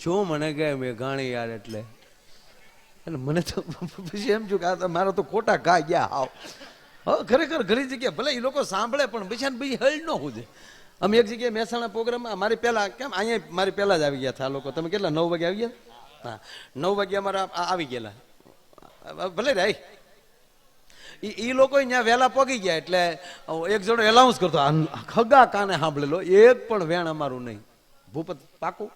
શું મને કહે મેઘાણી યાર એટલે મને તો પછી એમ છું કે આ મારો તો ખોટા ઘા ગયા હાવ. હવે ખરેખર ઘણી જગ્યાએ ભલે એ લોકો સાંભળે પણ બીજાને બીજી હળ ન હોજે. અમે એક જગ્યાએ મહેસાણા પ્રોગ્રામમાં મારી પહેલાં કેમ અહીંયા મારી પહેલાં જ આવી ગયા હતા લોકો. તમે કેટલા 9 વાગે આવી ગયા? હા 9 વાગે અમારા આવી ગયેલા. ભલે રે એ લોકો ત્યાં વહેલા પગી ગયા એટલે એક જણો એલાઉન્સ કરતો ખગા કાને સાંભળેલો એક પણ વેણ અમારું નહીં. ભૂપત પાકું.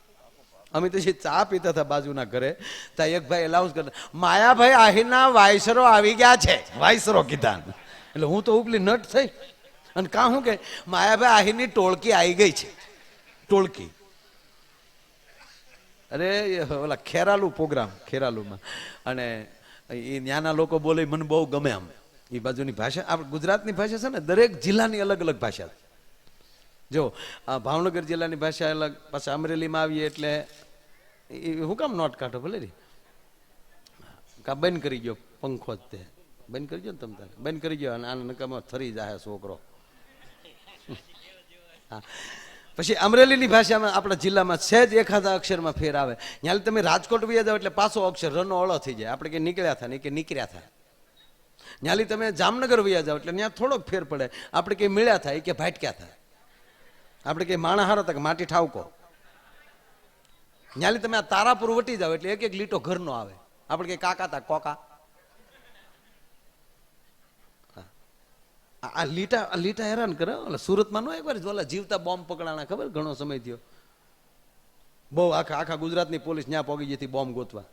અમે તો ચા પીતા હતા બાજુના ઘરે ત્યાં એક ભાઈ એલાઉન્સ કરતા માયાભાઈ આહીરના વાયસરો આવી ગયા છે. વાયસરો કીધા એટલે હું તો ઉપલી નટ થઈ અને કાં શું કે માયાભાઈ આહીરની ટોળકી આવી ગઈ છે. ટોળકી અરે ઓલા ખેરાલુ પ્રોગ્રામ ખેરાલુમાં અને એ ત્યાંના લોકો બોલે મને બહુ ગમે. આમ એ બાજુની ભાષા આપણે ગુજરાતની ભાષા છે ને દરેક જિલ્લાની અલગ અલગ ભાષા. જો આ ભાવનગર જિલ્લાની ભાષા અલગ, પાછા અમરેલીમાં આવીએ એટલે એ હું કામ નોટ કાઢો ભલે રી કા બંધ કરી ગયો પંખો જ તે બંધ કરી ગયો ને તમે તારે બંધ કરી ગયો અને આને નકામાં થરી જાય છોકરો. હા પછી અમરેલીની ભાષામાં આપણા જિલ્લામાં સહેજ એખાદા અક્ષરમાં ફેર આવે. ત્યાં તમે રાજકોટ વ્યા જાઓ એટલે પાછો અક્ષર રનો અળો થઈ જાય. આપણે કે નીકળ્યા થાય ને કે નીકળ્યા થાય. ન્યાલી તમે જામનગર વ્યા જાઓ એટલે ત્યાં થોડોક ફેર પડે. આપણે કે મળ્યા થાય કે ભાટક્યા થાય. આપણે કે માણા હારા હતા કે માટી ઠાવકો. ન્યાલી તમે આ તારાપુર વટી જાઓ એટલે એક એક લીટો ઘરનો આવે. આપણે કે કાકા તા કોકા. આ લીટા હેરાન કરે. સુરતમાં નો એકવાર ઓલા જીવતા બોમ્બ પકડાણા ખબર ઘણો સમય થયો. બહુ આખા ગુજરાતની પોલીસ ત્યાં પગી જતી બોમ્બ ગોતવા.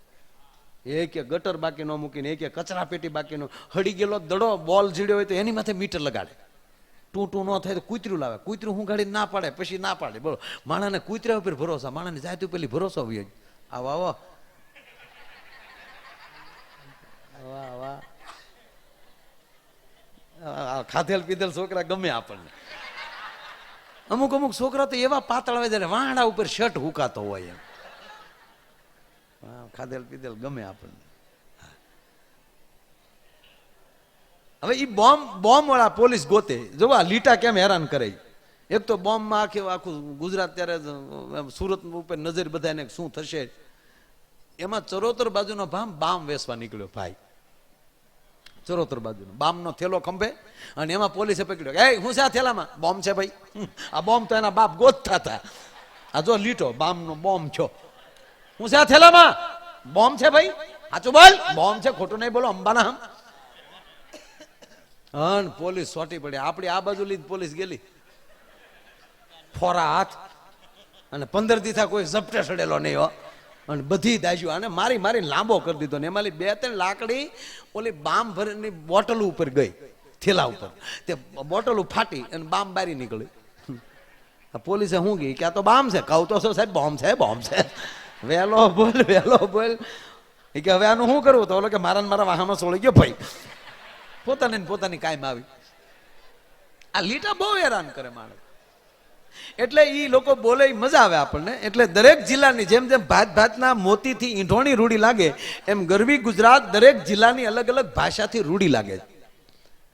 એક ગટર બાકી ન મૂકીને એક કચરા પેટી બાકી નો હડી ગયેલો દડો બોલ જીડ્યો હોય તો એની માથે મીટર લગાડે. ટૂંટું ન થાય તો કૂતરું લાવે. કૂતરું હું ગાડી ના પાડે પછી ના પાડે. બોલો માણાને કૂતરા ઉપર ભરોસા, માણાને જાય તો પેલી ભરોસો હોય. આવો આવો વાહ વાહ ખાધેલ પીધેલ છોકરા ગમે આપણને. અમુક અમુક છોકરા તો એવા પાતળ આવે જ્યારે વાંડા ઉપર શર્ટ હુકાતો હોય એમ. ખાધેલ પીધેલ ગમે આપણને. હવે એ બોમ્બ વાળા પોલીસ ગોતે. જોવા લીટા કેમ હેરાન કરે. એક તો બોમ્બમાં આખું ગુજરાત ત્યારે સુરત ઉપર નજર બધાને શું થશે. એમાં ચરોતર બાજુનો બામ વેસવા નીકળ્યો ભાઈ. ચરોતર બાજુનો બામનો થેલો ખંભે અને એમાં પોલીસે પકડ્યો. એ હું છે આ થેલામાં? બોમ્બ છે ભાઈ. આ બોમ્બ તો એના બાપ ગોતતા હતા. આ જો લીટો બામનો બોમ્બ છો. હું છે આ થેલામાં? બોમ્બ છે ભાઈ. સાચું બોલ. બોમ્બ છે, ખોટું નહીં બોલો અંબાના હમ. હન પોલીસ સોટી પડી. આપણી આ બાજુ લીધ પોલીસ ગયેલી ફોરા હાથ અને 15 દીથા કોઈ ઝપટે સડેલો નહીં હો. અને બધી દાજ્યું આને મારી મારી લાંબો કરી દીધો ને એમાં 2-3 લાકડી ઓલી બામ ભરીની બોટલ ઉપર ગઈ થેલા ઉપર. તે બોટલ ફાટી અને બામ બારી નીકળી. પોલીસે શું ગઈ કે આ તો બામ છે. કહું તો સાહેબ બોમ્બ છે, બોમ્બ છે. વહેલો બોલ એ કે હવે આનું શું કરવું? તો ઓલો કે મારા વાહનમાં સોળી ગયો ભાઈ. પોતાની કાયમ આવી. આ લીટા બહુ હેરાન કરે માણસ. એટલે ઈ લોકો બોલે મજા આવે આપણને. એટલે દરેક જિલ્લાની જેમ જેમ ભાતના મોતીથી ઈંઢોણી રૂડી લાગે એમ ગરવી ગુજરાત દરેક જિલ્લાની અલગ અલગ ભાષાથી રૂડી લાગે.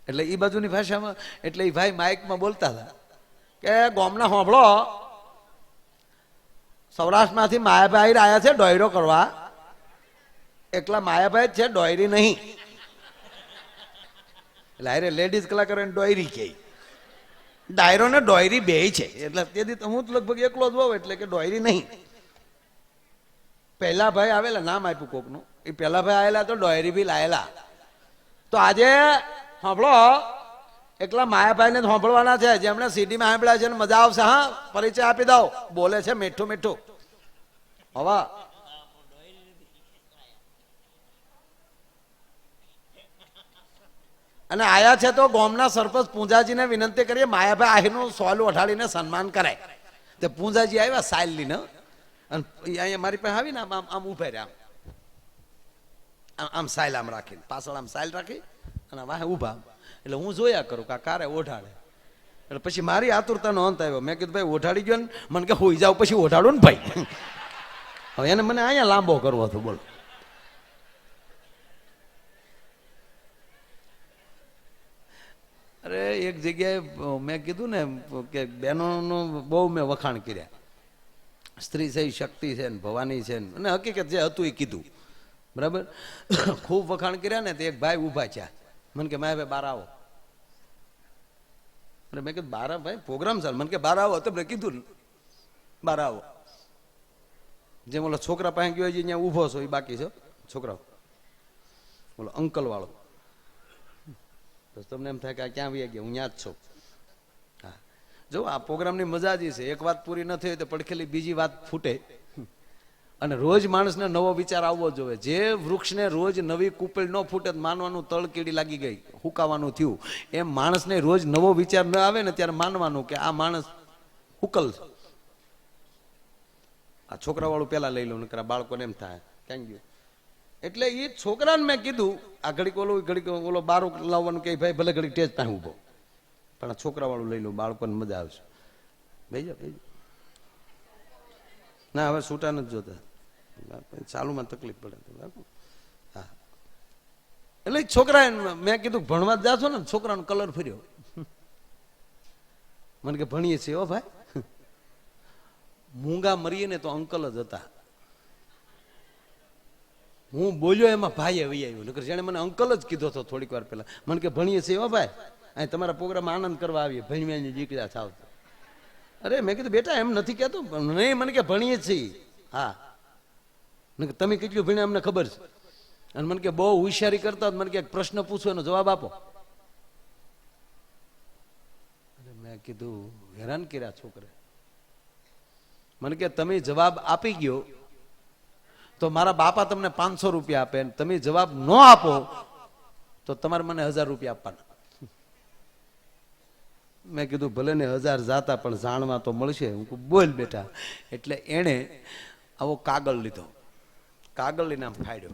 એટલે ઈ બાજુની ભાષામાં એટલે એ ભાઈ માઇકમાં બોલતા હતા કે ગોમના હોંભળો સૌરાષ્ટ્રમાંથી માયાભાઈ આવ્યા છે ડોયરો કરવા. એકલા માયાભાઈ જ છે, ડોયરી નહીં. એટલે અરે લેડીઝ કલાકારો ડોયરી કે ડાયરો ને ડોયરી બે છે. એટલે તેથી હું લગભગ એકલો જ હોઉં એટલે કે ડોયરી નહીં. પહેલા ભાઈ આવેલા નામ આપ્યું કોકનું. એ પહેલા ભાઈ આવેલા તો ડોયરી બી લાયેલા. તો આજે સાંભળો એકલા માયાભાઈ ને સાંભળવાના છે જેમણે સીડીમાં સાંભળ્યા છે ને મજા આવશે. હા પરિચય આપી દઉં. બોલે છે મીઠું મીઠું. હવે અને આયા છે તો ગામના સરપંચ પૂંજાજીને વિનંતી કરીએ માયાભાઈ આહીરનું સોલું ઓઢાડીને સન્માન કરાય. તે પૂંજાજી આવ્યા સાયલ લઈને અને અહીંયા મારી પાસે આવીને આમ ઉભા રહ્યા. આમ સાયલ આમ રાખીને પાછળ આમ સાયલ રાખી અને વાહે ઉભા. એટલે હું જોયા કરું કે આ કારે ઓઢાડે. એટલે પછી મારી આતુરતાનો અંત આવ્યો. મેં કીધું ભાઈ ઓઢાડી ગયો ને મને કે હોઈ જાવ પછી ઓઢાડો ને ભાઈ. હવે એને મને અહીંયા લાંબો કરવો હતો. બોલો અરે એક જગ્યાએ મેં કીધું ને કે બહેનોનું બહુ મેં વખાણ કર્યા. સ્ત્રી છે એ શક્તિ છે ને ભવાની છે ને, અને હકીકત જે હતું એ કીધું બરાબર. ખૂબ વખાણ કર્યા ને તે એક ભાઈ ઊભા છે, મને કે માય ભાઈ બહાર આવો. એટલે મેં કીધું બાર ભાઈ પ્રોગ્રામ ચાલ, મને કે બહાર આવો. તમને કીધું ને બહાર આવો. જેમ ઓલો છોકરા પાસે ગયો છે ત્યાં ઊભો છો એ બાકી છે છોકરાઓ, ઓલો અંકલ વાળો. તો તમને એમ થાય કે આ ક્યાં વ્યા ગયા, હું ત્યાં જ છું. હા જો આ પ્રોગ્રામની મજા જ છે, એક વાત પૂરી ન થઈ તો પડખેલી બીજી વાત ફૂટે. અને રોજ માણસને નવો વિચાર આવવો જોઈએ. જે વૃક્ષને રોજ નવી કુપેલ ન ફૂટે માનવાનું તળ કીડી લાગી ગઈ, હુકાવાનું થયું, એમ માણસને રોજ નવો વિચાર ન આવે ને ત્યારે માનવાનું કે આ માણસ હુકલ છે. આ છોકરા વાળું પેલા લઈ લઉં, નકર બાળકોને એમ થાય ક્યાં ગયું. એટલે એ છોકરાને મેં કીધું આ ઘડીક ઓલો બારો લાવવાનું કે ભાઈ ભલે ઘડીક ટેજ પાસે ઉભો, પણ આ છોકરા વાળું લઈ લઉં, બાળકોને મજા આવશે. ભાઈ ના હવે છૂટા નથી જોતા, ચાલુમાં તકલીફ પડે. હા એટલે છોકરા મેં કીધું ભણવા જ જાશો ને, છોકરાનો કલર ફર્યો. મને કે ભણીએ છીએ હો ભાઈ. મૂંગા મરીએ ને તો અંકલ જ હતા. હું બોલ્યો એમાં ભાઈ આવી આવ્યું, નકર જેને મને અંકલ જ કીધો હતો થોડીક વાર પહેલા. મને કે ભણીએ છીએ હો ભાઈ, અહીં તમારા પ્રોગ્રામમાં આનંદ કરવા આવીએ, ભણવાની દીકરા થાવ. અરે મેં કીધું બેટા એમ નથી કહેતો, નહીં મને કે ભણીએ છીએ. હા તમે કેટલું ભણ્યા અમને ખબર છે. અને મને કે બહુ હોશિયારી કરતા, મને કે પ્રશ્ન પૂછો એનો જવાબ આપો. મેં કીધું હેરાન કર્યા છોકરે. મને કે તમે જવાબ આપી ગયો તો મારા બાપા તમને 500 રૂપિયા આપે, તમે જવાબ ન આપો તો તમારે મને 1000 રૂપિયા આપવાના. મેં કીધું ભલે ને 1000 જાતા પણ જાણવા તો મળશે. હું બોલ બેટા. એટલે એણે આવો કાગળ લીધો, કાગળ લઈને આમ ફાડ્યો.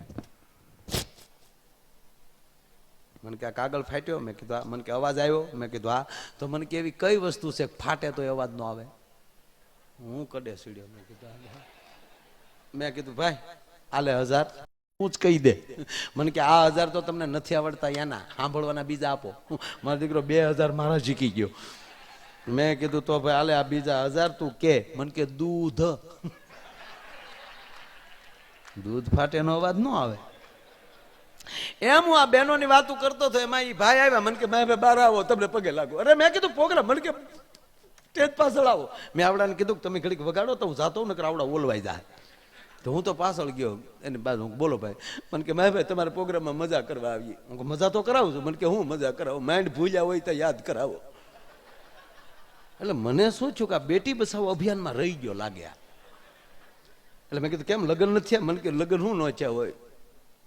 મને કે આ કાગળ ફાટ્યો? મેં કીધું મને કે અવાજ આવ્યો? મેં કીધું હા. તો મને કે એવી કઈ વસ્તુ છે ફાટે તો અવાજ ન આવે? હું કડે સીડ્યો. મેં કીધું ભાઈ આલે 1000 હું જ કહી દે. મને કે આ 1000 તો તમને નથી આવડતા, એના સાંભળવાના બીજા આપો. મારો દીકરો 2000 મારા જીકી ગયો. મેં કીધું તો ભાઈ આલે આ બીજા 1000 તું કે. મને કે દૂધ, દૂધ ફાટે નો અવાજ ન આવે. એમ હું આ બહેનોની વાતો કરતો હતો, એમાં એ ભાઈ આવ્યા. મને કે ભાઈ બહાર આવો, તમને પગે લાગો. અરે મેં કીધું પ્રોગ્રામ, મને કે સ્ટેજ પાછળ આવો. મેં આવડાને કીધું તમે ઘડીક વગાડો તો હું જાતો, નકર આવડા ઓલવાઈ જાય. તો હું તો પાછળ ગયો એની બાજુ. બોલો ભાઈ. મને કે ભાઈ તમારા પ્રોગ્રામમાં મજા કરવા આવીએ. હું મજા તો કરાવું છું. મને કે હું મજા કરાવું? માઇન્ડ ભૂલ્યા હોય તો યાદ કરાવો. એટલે મને શું થયું કે આ બેટી બચાવો અભિયાનમાં રહી ગયો લાગ્યા. એટલે મેં કીધું કેમ લગ્ન નથી થયા? મને કે લગ્ન હું ન થયા હોય,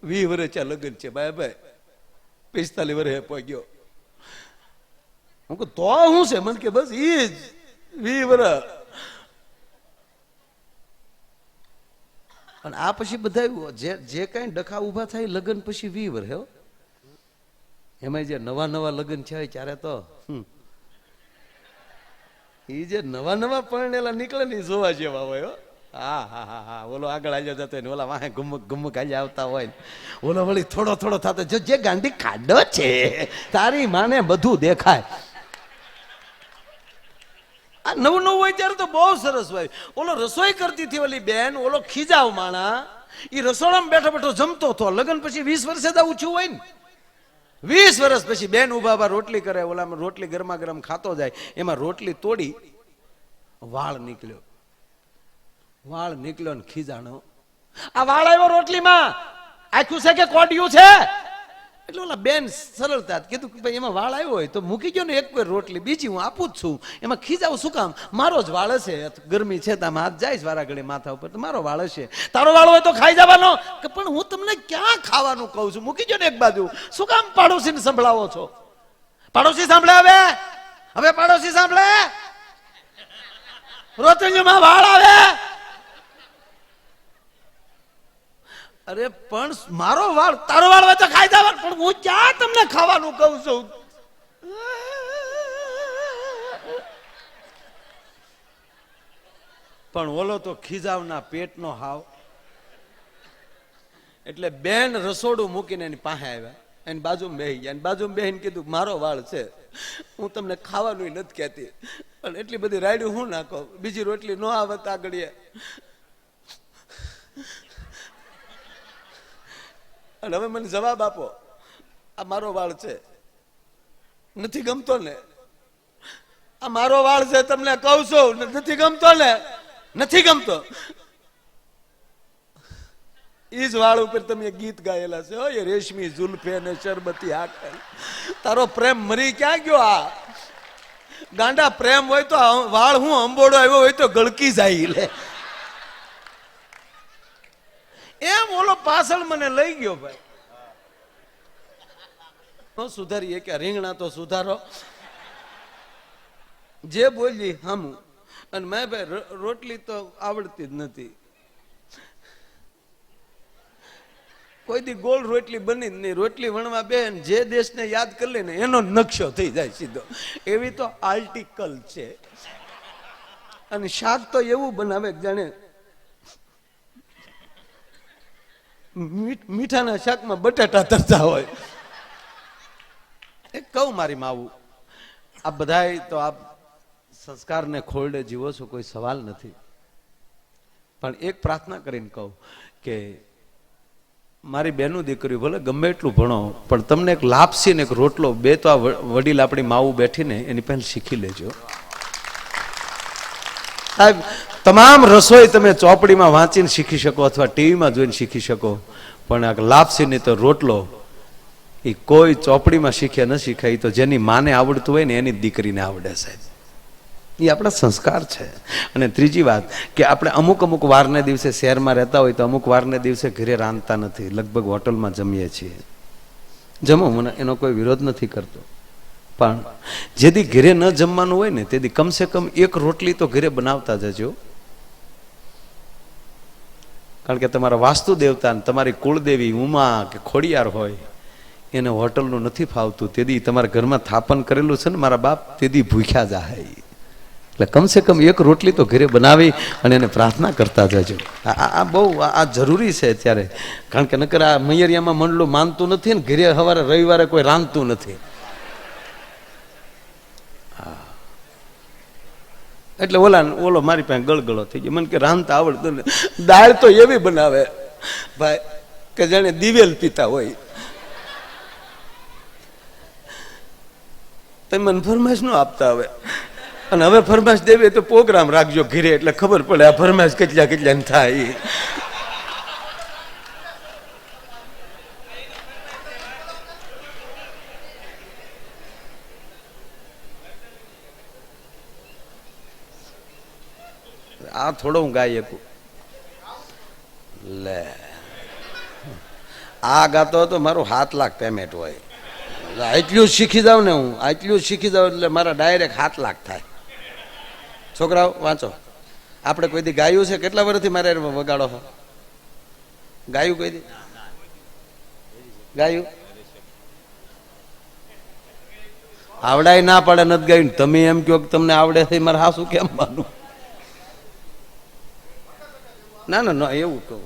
20 વર્ષ થયા લગ્ન છે ભાઈ, 45 વર્ષે પહોંચ્યો. હું કહું તો શું છે? મને કે બસ ઈ જ 20 વર્ષ. અને આ પછી બધા જે કઈ ડખા ઉભા થાય લગ્ન પછી 20 વર્ષ. એમાં જે નવા નવા લગ્ન છે ત્યારે તો એ જે નવા નવા પરણેલા નીકળે ને જોવા જેવા હોય. હા હા હા હા. ઓલો આગળ આવ્યો જતો હોય ને ઓલા વાહે ગુમક ગુમક આજે આવતા હોય ને ઓલો વળી થોડો થોડો થતો, જે ગાંડી ખાડો છે તારી માને બધું દેખાય. આ નવું નવું હોય ત્યારે તો બહુ સરસ હોય. ઓલો રસોઈ કરતી હતી ઓલી બેન, ઓલો ખીજાવ માણા, એ રસોડામાં બેઠો બેઠો જમતો હતો. લગ્ન પછી 20 વર્ષે જ આવું થયું હોય ને. 20 વર્ષ પછી બેન ઉભા ઉભા રોટલી કરે, ઓલામાં રોટલી ગરમા ગરમ ખાતો જાય, એમાં રોટલી તોડી વાળ નીકળ્યો. વાળ નીકળ્યો ને ખીજાણો, આ વાળ આવ્યો રોટલીમાં, આખું છે કે કોડિયું છે? એટલે ઓલા બેન સરળતા કીધું કે ભાઈ એમાં વાળ આવ્યો હોય તો મૂકી ગયો ને એક કોઈ રોટલી, બીજી હું આપું જ છું, એમાં ખીજાવું શું કામ? મારો જ વાળ હશે, ગરમી છે તો હાથ જાય વારા ઘડી માથા ઉપર, તો મારો વાળ હશે. તારો વાળ હોય તો ખાઈ જવાનો. કે પણ હું તમને ક્યાં ખાવાનું કહું છું, મૂકી ગયો ને એક બાજુ, શું કામ પાડોશીને સંભળાવો છો? પાડોશી સાંભળે? હવે પાડોશી સાંભળે? રોતંજમાં વાળ આવે. અરે પણ મારો વાળ, તારો વાળ હોય તો ખાઈ જવાનું, પણ હું ક્યાં તમને ખાવાનું કહું છું? પણ ઓલો તો ખીજાવના પેટનો હાવ. એટલે બેન રસોડું મૂકીને એની પાસે આવ્યા. એની બાજુમાં બેહી ગયા, એની બાજુમાં બેહીને કીધું મારો વાળ છે, હું તમને ખાવાનું નથી કહેતી, પણ એટલી બધી રાયડું હું નાખો, બીજી રોટલી ન આવત આગળ. અને હવે મને જવાબ આપો, આ મારો વાળ છે, નથી ગમતો ને? આ મારો વાળ છે, તમને કહું છું, નથી ગમતો ને? નથી ગમતો. ઈ જ વાળ ઉપર તમે ગીત ગાયેલા છે, એ રેશમી જુલ્ફે ને શરબતી આંખ, તારો પ્રેમ મરી ક્યાં ગયો? આ ગાંડા પ્રેમ હોય તો વાળ હું અંબોડો આવ્યો હોય તો ગળકી જાય લે. એમ ઓલો પાછળ મને લઈ ગયો ભાઈ. સુધારીએ કે રીંગણા તો સુધારો, જે બોલી હમ. અને મેં ભાઈ રોટલી તો આવડતી જ નથી, કોઈ દી ગોળ રોટલી બની જ નહીં. રોટલી વણવા બેન જે દેશને યાદ કરી લે ને એનો નકશો થઈ જાય સીધો, એવી તો આર્ટિકલ છે. અને શાક તો એવું બનાવે જાણે મીઠાના શાકમાં બટાટા તરતા હોય. એક કહું મારી માવું, આ બધાય તો આપ સંસ્કારને ખોરડે જીવો છો, કોઈ સવાલ નથી, પણ એક પ્રાર્થના કરીને કહું કે મારી બેનું દીકરી ભલે ગમે એટલું ભણો, પણ તમને એક લાપસી ને એક રોટલો બે તો આ વડીલ આપણી માવું બેઠીને એની પહેલા શીખી લેજો. સાહેબ તમામ રસોઈ તમે ચોપડીમાં વાંચીને શીખી શકો અથવા ટીવીમાં જોઈને શીખી શકો, પણ આ લાપસી ને તો રોટલો એ કોઈ ચોપડીમાં શીખ્યા ન શીખાય. તો જેની માને આવડતું હોય ને એની દીકરીને આવડે સાહેબ, એ આપણા સંસ્કાર છે. અને ત્રીજી વાત કે આપણે અમુક અમુક વારને દિવસે શહેરમાં રહેતા હોય તો અમુક વારને દિવસે ઘરે રાંધતા નથી, લગભગ હોટલમાં જમીએ છીએ. જમો, મને એનો કોઈ વિરોધ નથી કરતો, પણ જેથી ઘરે ન જમવાનું હોય ને તેથી કમસે કમ એક રોટલી તો ઘરે બનાવતા જજો. કારણ કે તમારા વાસ્તુ દેવતા તમારી કુળદેવી ઉમા કે ખોડિયાર હોય એને હોટલનું નથી ફાવતું, તેથી તમારા ઘરમાં થાપન કરેલું છે ને મારા બાપ, તેથી ભૂખ્યા જાય. એટલે કમસે કમ એક રોટલી તો ઘરે બનાવી અને એને પ્રાર્થના કરતા જજો. આ બહુ આ જરૂરી છે અત્યારે, કારણ કે નકર આ મૈયરિયામાં મંડળું માનતું નથી ને ઘરે સવારે રવિવારે કોઈ રાંધતું નથી. એટલે ઓલો મારી પાસે ગળગળો થઈ ગયો, મને કે રાંધતા આવડતું ને. દાળ તો એવી બનાવે ભાઈ કે જાણે દિવેલ પીતા હોય. તમે મને ફરમાઈશ ન આપતા હવે, અને હવે ફરમાઈશ દેવી તો પ્રોગ્રામ રાખજો ઘરે, એટલે ખબર પડે આ ફરમાઈશ કેટલા કેટલા થાય. આ થોડો હું ગાઈ શકું લે, આ ગાતો હતો મારું 7 લાખ પેમેન્ટ હોય. આટલું શીખી જાઉં ને, હું આટલું શીખી જાઉં એટલે મારા ડાયરેક્ટ 7 લાખ થાય. છોકરાઓ વાંચો, આપણે કોઈ દી ગાયું છે? કેટલા વર્ષથી મારે વગાડો છો? ગાયું કોઈ દી ગાયું? આવડાય ના પડે નથી ગાયું. તમે એમ કહો કે તમને આવડે છે, મારે હાસું કેમ માનું? ના ના ના, એવું કહું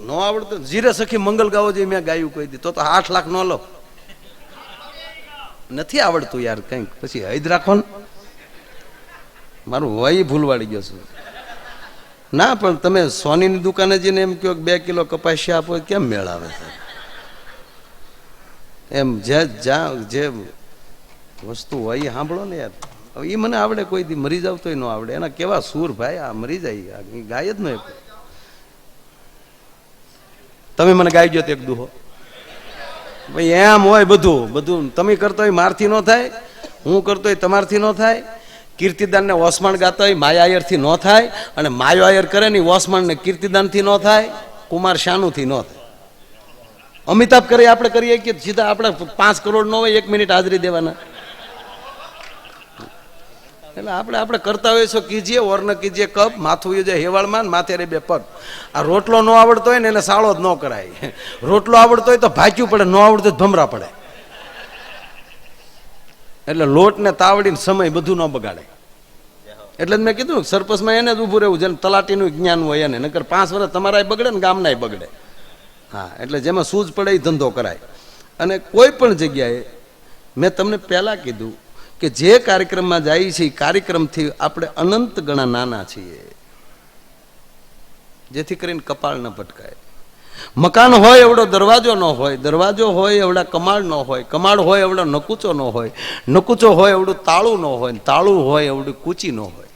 ન આવડતું. જીરે સખી મંગલ ગાવો જોઈએ મેં ગાયું કોઈ દી, તો 8 લાખ ન લો. નથી આવડતું યાર કંઈક, પછી હૈદ રાખો ને. મારું વય ભૂલવાડી ગયો છું. ના પણ તમે સોનીની દુકાને જઈને એમ કહો 2 કિલો કપાસિયા આપો, કેમ મેળ આવે છે? એમ જ્યાં જે વસ્તુ હોય એ સાંભળો ને યાર. હવે એ મને આવડે, કોઈ દી મરી જાવ તોય ન આવડે. એના કેવા સૂર ભાઈ, આ મરી જાય ગાય જ ન. તમે મને ગાઈ ગયો એક દુહો ભાઈ, એમ હોય બધું બધું. તમે કરતો હોય મારથી ન થાય, હું કરતો હોય તમારથી ન થાય. કીર્તિદાન ને ઓસમાણ ગાતા હોય માયા આયરથી ન થાય, અને માયો આયર કરે ને ઓસમાણ ને કીર્તિદાનથી ન થાય, કુમાર શાનુથી ન થાય. અમિતાભ કરે આપણે કરીએ કે સીધા આપણે 5 કરોડ ન હોય 1 મિનિટ હાજરી દેવાના. એટલે આપણે કરતા હોય છો કીજીએ ઓર ન કીજીએ કપ, માથું જાય હેવાળમાં, માથે રે 2 પગ. આ રોટલો ન આવડતો હોય ને એને સાળો જ ન કરાય. રોટલો આવડતો હોય તો ભાગ્યું પડે, ન આવડતો તો ભમરા પડે. એટલે લોટ ને તાવડીને સમય બધું ન બગાડે. એટલે મેં કીધું સરપંચમાં એને જ ઊભું રહેવું, જેને તલાટીનું જ્ઞાન હોય એને. નકર 5 વર્ષ તમારાય બગડે ને ગામનાય બગડે. હા, એટલે જેમાં સૂઝ પડે એ ધંધો કરાય. અને કોઈ પણ જગ્યાએ મેં તમને પહેલા કીધું કે જે કાર્યક્રમમાં જાય છે એ કાર્યક્રમથી આપણે અનંત ગણા નાના છીએ, જેથી કરીને કપાળ ન ભટકાય. મકાન હોય એવડો દરવાજો ન હોય, દરવાજો હોય એવડા કમાડ ન હોય, કમાડ હોય એવડો નકુચો ન હોય, નકુચો હોય એવડું તાળું ન હોય, તાળું હોય એવડું કૂચી ન હોય.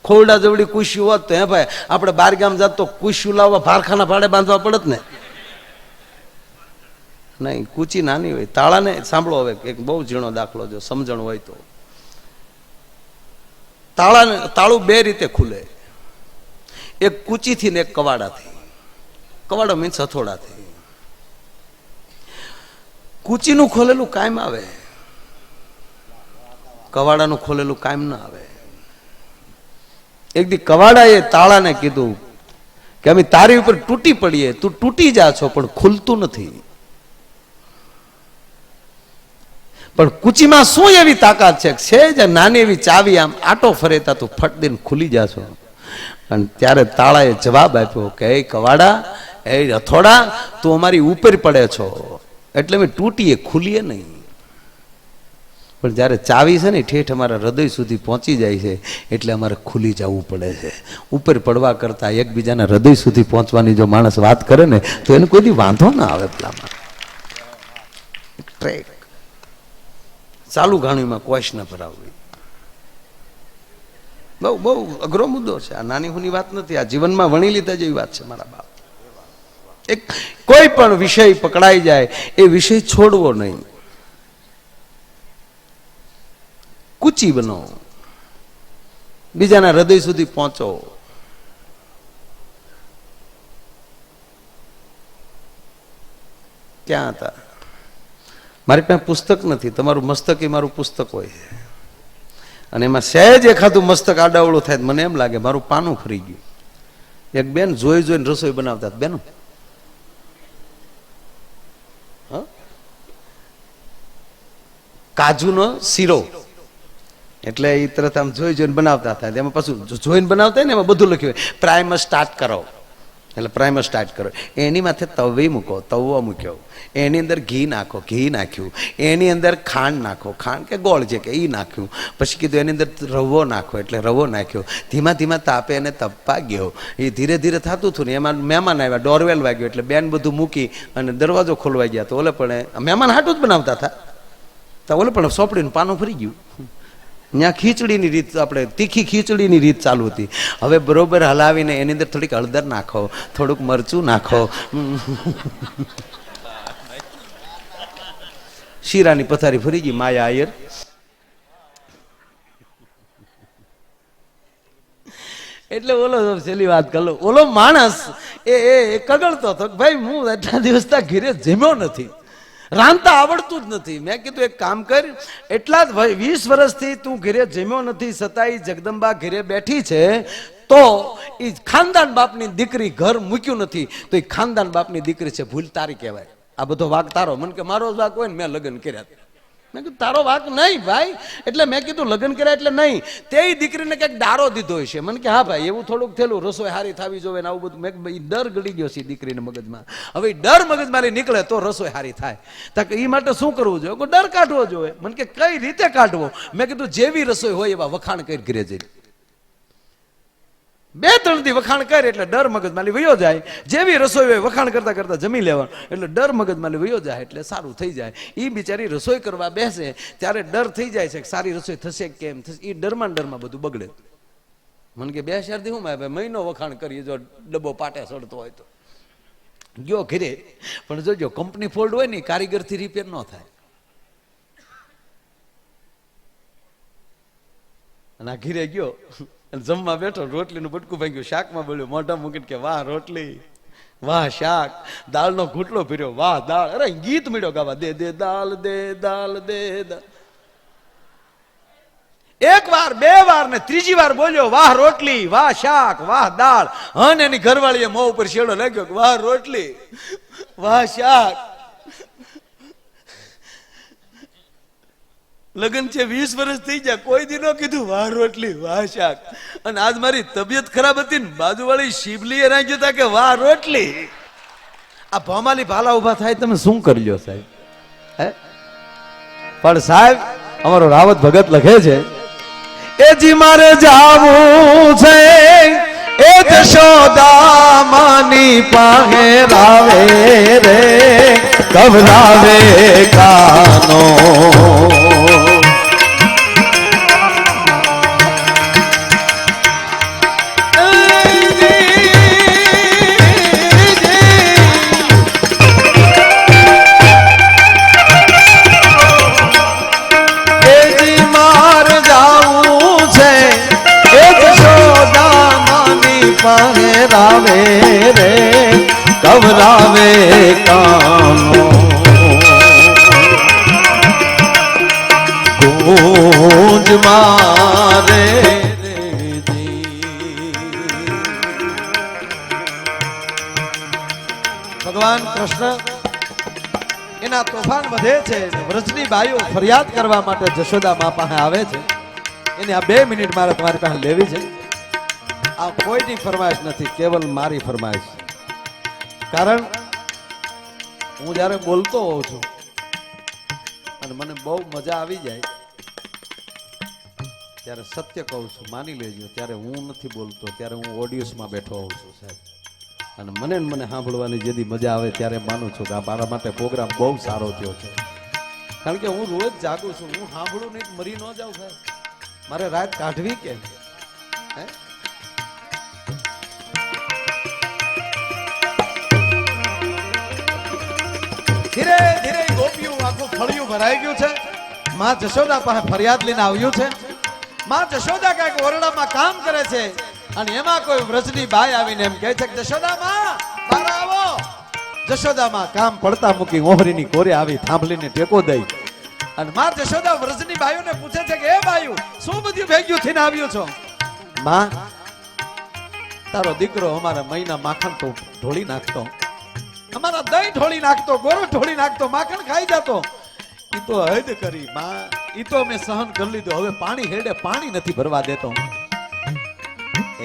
ખોરડા જેવડી કુશી હોત તો હે ભાઈ આપણે બાર ગામ જાત તો કુશી લાવવા ભારખાના ભાડે બાંધવા પડત ને. નહીં, કૂચી નાની હોય. તાળાને સાંભળો, હવે એક બહુ ઝીણો દાખલો જો સમજણ હોય તો. તાળું બે રીતે ખુલે, એક કૂચીથી ને એક કવાડાથી. કવાડો મીન્સ હથોડાથી. કૂચીનું ખોલેલું કાયમ આવે, કવાડાનું ખોલેલું કાયમ ના આવે. એક દી કવાડાએ તાળાને કીધું કે અમે તારી ઉપર તૂટી પડીએ, તું તૂટી જા છો પણ ખુલતું નથી. પણ કૂચીમાં શું એવી તાકાત છે જે નાની એવી ચાવી આમ આટો ફરેતા તું ફટ દઈને ખુલી જા છો. અને ત્યારે તાળાએ જવાબ આપ્યો કે એ કવાડા, એ હથોડા, તું અમારી ઉપર પડે છો એટલે અમે તૂટીએ, ખુલીએ નહીં. પણ જ્યારે ચાવી છે ને ઠેઠ અમારા હૃદય સુધી પહોંચી જાય છે એટલે અમારે ખુલી જવું પડે છે. ઉપર પડવા કરતા એકબીજાના હૃદય સુધી પહોંચવાની જો માણસ વાત કરે ને તો એને કોઈ દી વાંધો ના આવે. પેલામાં ટ્રેક ચાલુ ઘાણીમાં કોશ ન ભરાવવી બહુ બહુ અઘરો મુદ્દો છે. આ નાની હુની વાત નથી, આ જીવનમાં વણી લીધા જેવી વાત છે મારા બાપ. એક કોઈ પણ વિષય પકડાઈ જાય એ વિષય છોડવો નહીં, કૂચી બનો, બીજાના હૃદય સુધી પહોંચો. ક્યાં હતા? મારી પાસે પુસ્તક નથી, તમારું મસ્તક એ મારું પુસ્તક હોય છે. અને એમાં સહેજ એખાદું મસ્તક આડાવડું થાય મને એમ લાગે મારું પાનું ફરી ગયું. એક બેન જોઈ જોઈને રસોઈ બનાવતા. બેનો કાજુનો શીરો એટલે એ તરત આમ જોઈ જોઈને બનાવતા હતા. એમાં પાછું જોઈને બનાવતા ને એમાં બધું લખ્યું હોય પ્રાઇમર સ્ટાર્ટ કરો, એટલે પ્રાઇમર સ્ટાર્ટ કરો. એની માથે તવી મૂકો, તવો મૂક્યો, એની અંદર ઘી નાખો, ઘી નાખ્યું, એની અંદર ખાંડ નાખો, ખાંડ કે ગોળ છે કે એ નાખ્યું, પછી કીધું એની અંદર રવો નાખો, એટલે રવો નાખ્યો. ધીમા ધીમા તાપે એને તપવા ગયો. એ ધીરે ધીરે થતું હતું ને એમાં મહેમાન આવ્યા, ડોરવેલ વાગ્યો એટલે બેન બધું મૂકી અને દરવાજો ખોલવાઈ ગયા. તો ઓલે પણ મહેમાન હાટું જ બનાવતા હતા, તો ઓલે પણ સોપડીનું પાનું ફરી ગયું. ત્યાં ખીચડીની રીત, આપણે તીખી ખીચડીની રીત ચાલુ હતી. હવે બરોબર હલાવીને એની અંદર થોડીક હળદર નાખો, થોડુંક મરચું નાખો, શીરાની પથારી ફરી ગઈ. માયા આયર એટલે ઓલો છેલ્લી વાત કરો, ઓલો માણસ એ કગળતો હતો ભાઈ હું એટલા દિવસ ઘેરે જમ્યો નથી, રાંધતા આવડતું જ નથી. મેં કીધું એક કામ કર, એટલા જ 20 વર્ષથી તું ઘેરે જમ્યો નથી, છતાંય જગદંબા ઘેરે બેઠી છે, તો એ ખાનદાન બાપની દીકરી ઘર મૂક્યું નથી તો એ ખાનદાન બાપની દીકરી છે, ભૂલ તારી કહેવાય. આ બધો વાક તારો. મને કે મારો વાક હોય ને મેં લગ્ન કર્યા. મેં કીધું તારો વાક નહીં ભાઈ. એટલે મેં કીધું લગ્ન કર્યા એટલે નહીં, તે દીકરીને કંઈક ડારો દીધો હશે. મને કે હા ભાઈ એવું થોડુંક થયેલું, રસોઈ હારી થવી જોવે ને આવું બધું. મેં ડર ગળી ગયો છે દીકરીને મગજમાં. હવે ડર મગજમાંથી નીકળે તો રસોઈ હારી થાય. તો એ માટે શું કરવું જોઈએ? ડર કાઢવો જોઈએ. મને કે કઈ રીતે કાઢવો? મેં કીધું જેવી રસોઈ હોય એવા વખાણ કરી ઘરે જઈ 2-3 દી વખાણ કરે એટલે ડર મગજમાંથી વયો જાય. જેવી રસોઈ હોય વખાણ કરતા કરતા જમી લેવાનું, એટલે ડર મગજમાંથી વયો જાય એટલે સારું થઈ જાય. એ બિચારી રસોઈ કરવા બેસે ત્યારે ડર થઈ જાય છે કે સારી રસોઈ થશે કેમ થશે. એ ડરમાં બધું બગડે. મને કે 2-4 દી હું મહિનો વખાણ કરીએ જો ડબ્બો પાટે સડતો હોય તો. ગયો ઘરે, પણ જોજો કંપની ફોલ્ડ હોય ને કારીગરથી રિપેર ન થાય. અને આ ઘીરે ગયો જમવા બેઠો, રોટલીનું બટકું ભાંગ્યું, શાકમાં બોલ્યો, મોઢા મૂકીને કે વાહ રોટલી, વાહ શાક, દાળનો ઘૂંટલો ફર્યો, વાહ દાળ. અરે ગીત મળ્યો ગાવા, દે દે દાલ, દે દાલ, દે દાલ. 1 વાર 2 વાર ને 3જી વાર બોલ્યો વાહ રોટલી, વાહ શાક, વાહ દાળ. અને એની ઘરવાળીએ મોં ઉપર શેડો લાગ્યો કે વાહ રોટલી, વાહ શાક. લગ્ન છે 20 વર્ષ થઈ ગયા, કોઈ દી નો કીધું વાહ રોટલી, વાહ શાક. અને આજ મારી તબિયત ખરાબ હતી ને બાજુવાળી શિવલીએ રાખ્યું હતા કે વાહ રોટલી. આ ભમાલી ભાલા ઉભા થાય તમે શું કરજો સાહેબ? હે પણ સાહેબ અમારો રાવત ભગત લખે છે એ જી મારે જાવું છે એ જશોદા માની પાસે રાવે રે કવરાવે કાનો રાવે રે કવરાવે કાનો ગૂંજ મારે ભગવાન કૃષ્ણ એના તોફાન વધે છે વ્રજની બાઈઓ ફરિયાદ કરવા માટે જશોદા મા પાસે આવે છે એને આ 2 મિનિટ મારે તમારી પાસે લેવી છે આ કોઈની ફરમાઈશ નથી કેવલ મારી ફરમાઈશ કારણ હું જ્યારે બોલતો હોઉં છું અને મને બહુ મજા આવી જાય ત્યારે સત્ય કહું છું માની લેજો ત્યારે હું નથી બોલતો ત્યારે હું ઓડિયન્સમાં બેઠો હોઉં છું સાહેબ અને મને સાંભળવાની જેથી મજા આવે ત્યારે માનું છું કે આ મારા માટે પ્રોગ્રામ બહુ સારો થયો છે કારણ કે હું રોજ જાગું છું હું સાંભળું નહીં મરી ન જાઉં સાહેબ મારે રાત કાઢવી કે હે ધીરે ધીરે ગોપીયું આખું ફળિયું ભરાઈ ગયું છે માં જશોદા પાસે ફરિયાદ લઈને આવ્યું છે માં જશોદા કાંઈક ઓરડામાં કામ કરે છે અને એમાં કોઈ વ્રજની બાઈ આવીને એમ કહે છે કે જશોદા માં બહાર આવો જશોદા માં કામ પડતા મૂકી ઓહરીની કોરે આવી થાંભલીને ટેકો દઈ અને માં જશોદા વ્રજની બાઈઓને પૂછે છે કે એ બાઈઓ શું બધું ભેગ્યું થઈને આવ્યું છો માં તારો દીકરો અમારા મહિના માખણ તો ઢોળી નાખતો અમારા દહીં ઢોળી નાખતો ગોરો ઢોળી નાખતો માખણ ખાઈ જતો ઈ તો હદ કરી માં ઈ તો અમે સહન કરી લીધું હવે પાણી હેડે પાણી નથી ભરવા દેતો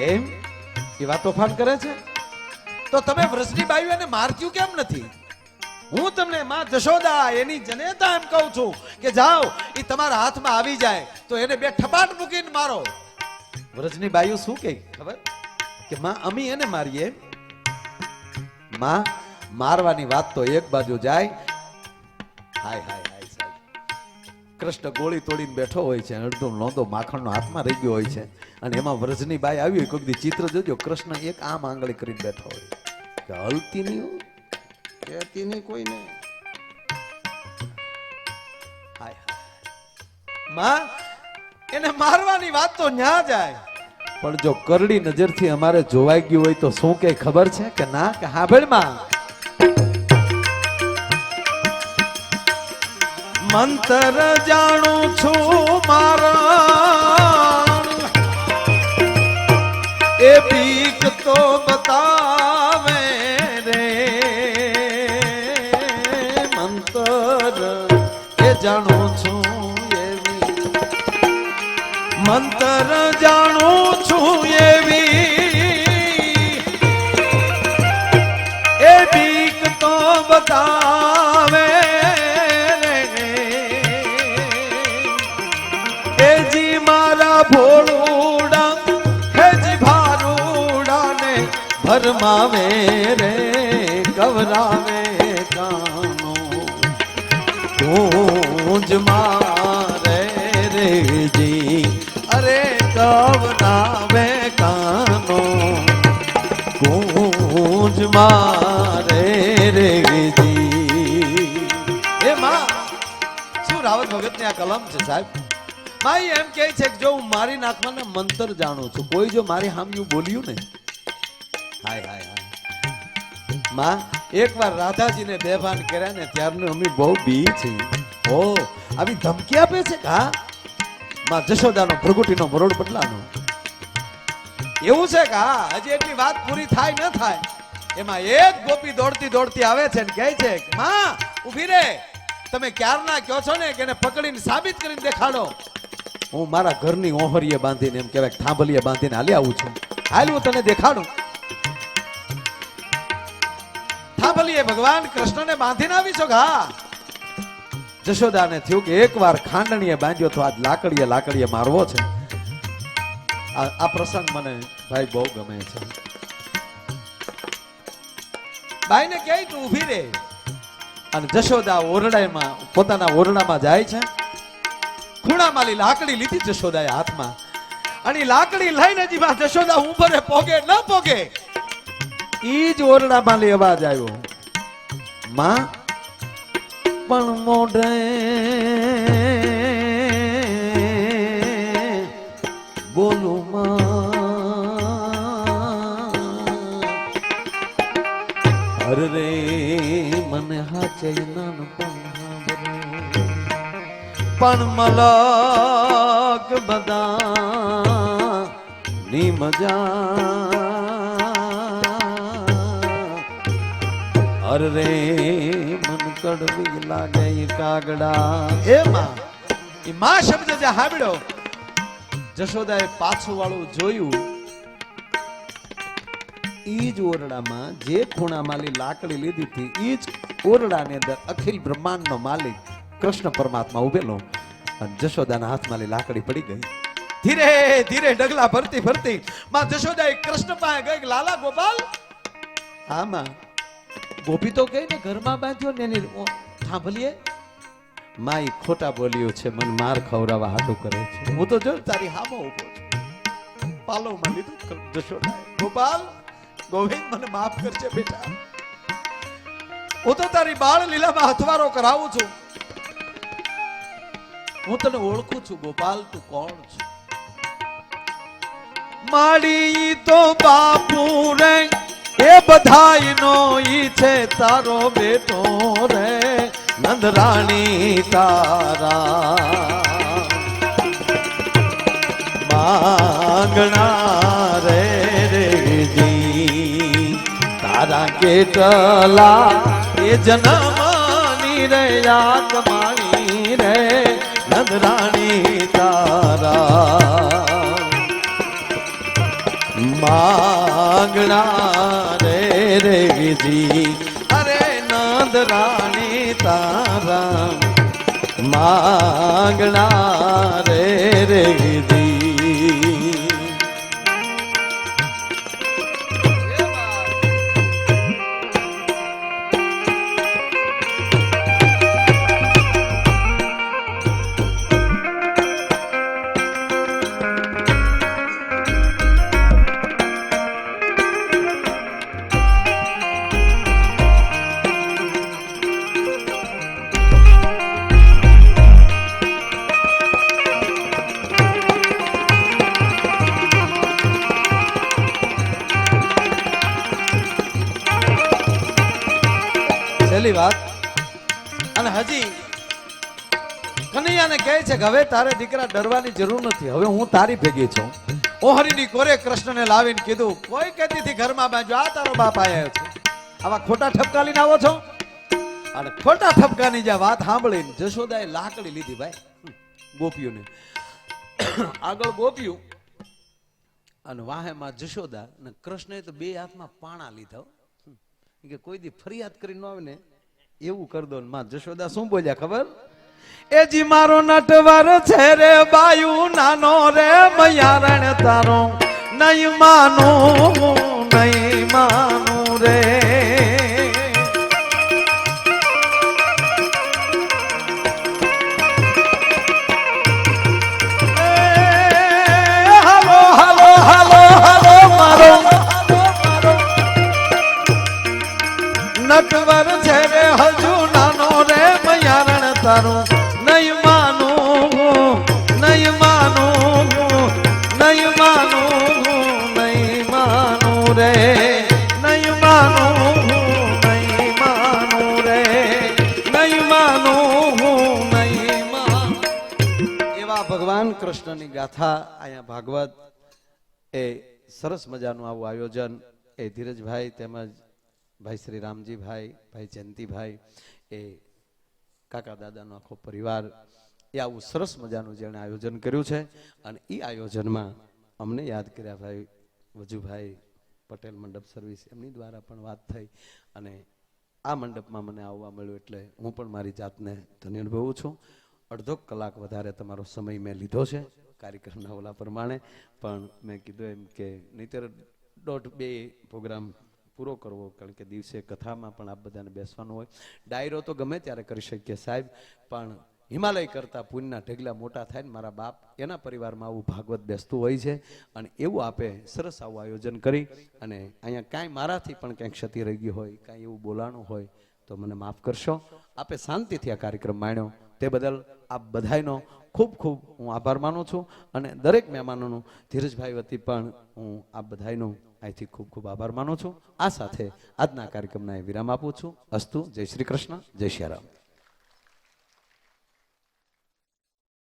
એમ એ વાતો ફાન કરે છે તો તમે વ્રજની બાઈઓને મારત્યું કેમ નથી હું તમને માં જશોદા એની જનેતા એમ કહું છું કે જાઓ ઈ તમારા હાથમાં આવી જાય તો એને 2 ઠપાટ મૂકીને મારો વ્રજની બાઈઓ શું કહે ખબર કે માં અમે એને મારીએ માં મારવાની વાત તો એક બાજુ જાય હાય હાય હાય સાહેબ કૃષ્ણ ગોળી તોડીને બેઠો હોય છે અડધો લોંદો માખણનો હાથમાં રહી ગયો હોય છે અને એમાં વ્રજની બાઈ આવી હોય કોઈક દી ચિત્ર જોજો કૃષ્ણ એક આમ આંગળી કરીને બેઠો હોય કે હલતી નહીં કહેતી નહીં કોઈને હાય હાય માં એને મારવાની વાત તો ન્યા જાય પણ જો કરડી નજરથી અમારે જોવાઈ ગયું હોય તો શું કે ખબર છે કે ના કે હાભળ માં મંતર જાણું છું મારા એ બીક તો બતાવે રે મંતર એ જાણું છું એવી મંતર જાણું છું એવી એ બીક તો બતાવે ભોળુડા હેજી ભારુડા ને ભરમાવે રે કવરાવે કાનો ગૂંજ મારે રે જી અરે કવરાવે કાનો ગૂંજ મારે રે જી એ માં શું રાવત ભગતની આ કલમ છે સાહેબ માઈ એમ કહે છે કે જો હું મારી નાખવાના મંતર જાણું છું કોઈ જો મારી સામ્યું બોલ્યું ને હાય હાય હાય માં એકવાર રાધાજીને બેભાન કર્યા ને ત્યારનું અમે બહુ બી છીએ ઓ આવી ધમકી આપે છે કે હા માં જશોદાનો ભૃગુટીનો મરોડ બદલાનો એવું છે કે હા હજી એટલી વાત પૂરી થાય ન થાય એમાં એક ગોપી દોડતી દોડતી આવે છે ને કહે છે માં ઊભી રે તમે ક્યારના કહો છો ને કે એને પકડીને સાબિત કરીને દેખાડો હું મારા ઘરની ઓહરીએ બાંધીને એમ કહેવાય થાંભલીએ બાંધીને હાલી આવું છું હાલ હું તને દેખાડું થાંભલીએ ભગવાન કૃષ્ણને બાંધીને આવી છો હા જશોદાને થયું કે એકવાર ખાંડણીએ બાંધ્યો તો આજ લાકડીએ મારવો છે. આ પ્રસંગ મને ભાઈ બહુ ગમે છે. બાઈને કહે તું ઊભી રહે. અને જશોદા ઓરડામાં પોતાના ઓરડામાં જાય છે. ખૂણામાંથી લાકડી લીધી જશોદાએ હાથમાં, અને લાકડી લઈને જીમાં જશોદા ઉંબરે પોગે ન પોગે ઈ જ ઓરડામાં અવાજ આવ્યો, માં પણ મોઢે બોલું માં, અરે રે મને હાચે પણ મલક બધા ની મજા, અરે રે મન કડવી લાગે કાગડા. એ માં શબ્દ જે સાંભળ્યો જશોદાએ પાછું વાળું જોયું. ઈ જ ઓરડામાં જે ખૂણામાં લાકડી લીધી હતી ઈ જ ઓરડાની અંદર અખિલ બ્રહ્માંડનો માલિક કૃષ્ણ પરમાત્મા ઉભેલો, અને જશોદાના હાથમાં લાકડી પડી ગઈ. ધીરે ધીરે ડગલા ભરતી ભરતી માં જશોદાએ કૃષ્ણ પાસે ગઈ, લાલા ગોપાલ. હા માં. ગોપી તો કઈ ને ઘરમાં બાંધ્યો ને એની સાંભળીએ માઈ ખોટા બોલ્યો છે, મને માર ખવડાવવા હાટું કરે છે. હું તો જો તારી હામો ઉભો છું. પાલોમાં લીધું જશોદાએ. ગોપાલ ગોવિંદ મને માફ કરજે બેટા, હું તો તારી બાળ લીલામાં હથવારો કરાવું છું. હું તને ઓળખું છું ગોપાલ, તું કોણ છે? માડી તો બાપુ રે એ બધાયનો ઈ છે તારો બેટો રે, નંદરાણી તારા માંગણા રે રેજી, તારા કેટલા એ જન્મની રે યાદ માણી રે, નંદરાણી તારા માંગણા રે રેજી, અરે નંદરાણી તારા માંગણા રે રેજી. વાત. અને હજી કનૈયાને કહે છે કે હવે તારે દીકરા ડરવાની જરૂર નથી, હવે હું તારી ભેગી છું. ઓહરીની કોરે કૃષ્ણને લાવીને કીધું, કોઈ કહેતી હતી ઘરમાં બાજુ આ તારો બાપ આવ્યો છે, આવા ખોટા ઠપકા લઈને આવો છો? અને ખોટા ઠપકાની જે વાત સાંભળીને જશોદાએ લાકડી લીધી ભાઈ ગોપીઓને. આગળ ગોપીઓ અને વાહેમાં જશોદા અને કૃષ્ણએ તો બે હાથમાં પાણા લીધા કે કોઈ દી ફરિયાદ કરી ન આવે ને એવું કરી દો. માં જશોદા શું બોલ્યા ખબર? એ જી મારો નટવર છે રે બાયુ નાનો રે મયારણ તારો નહીં માનું રે. હાલો હાલો હાલો હાલો મારો નટવર છે રે હજુ નાનો રે મયારણ તારું નહીં માનું નહીં માનું નહીં માનું નહીં માનું રે નહીં માનું નહીં માનું રે નહીં માનું નહીં માનું. એવા ભગવાન કૃષ્ણની ગાથા અહીંયા ભાગવત એ સરસ મજાનું આવું આયોજન એ ધીરજભાઈ તેમજ ભાઈ શ્રી રામજીભાઈ, ભાઈ જયંતિભાઈ, એ કાકા દાદાનો આખો પરિવાર એ આવું સરસ મજાનું જેણે આયોજન કર્યું છે. અને એ આયોજનમાં અમને યાદ કર્યા ભાઈ વજુભાઈ પટેલ મંડપ સર્વિસ, એમની દ્વારા પણ વાત થઈ. અને આ મંડપમાં મને આવવા મળ્યું એટલે હું પણ મારી જાતને ધન્ય અનુભવું છું. અડધો કલાક વધારે તમારો સમય મેં લીધો છે કાર્યક્રમના ઓલા પ્રમાણે, પણ મેં કીધું એમ કે નહીંતર 1.5-2 પ્રોગ્રામ પૂરો કરવો, કારણ કે દિવસે કથામાં પણ આપ બધાને બેસવાનું હોય. ડાયરો તો ગમે ત્યારે કરી શકીએ સાહેબ, પણ હિમાલય કરતાં પુણ્યના ઢગલા મોટા થાય ને મારા બાપ એના પરિવારમાં આવું ભાગવત બેસતું હોય છે, અને એવું આપે સરસ આવું આયોજન કરી. અને અહીંયા કાંઈ મારાથી પણ ક્યાંય ક્ષતિ રહી ગઈ હોય, કાંઈ એવું બોલાણું હોય તો મને માફ કરશો. આપે શાંતિથી આ કાર્યક્રમ માણ્યો તે બદલ આપ બધાયનો ખૂબ ખૂબ હું આભાર માનું છું, અને દરેક મહેમાનોનું ધીરજભાઈ વતી પણ હું આપ બધાયનું અહીંથી ખૂબ ખૂબ આભાર માનું છું. આ સાથે આજના કાર્યક્રમના વિરામ આપું છું. અસ્તુ. જય શ્રી કૃષ્ણ, જય શ્રી રામ.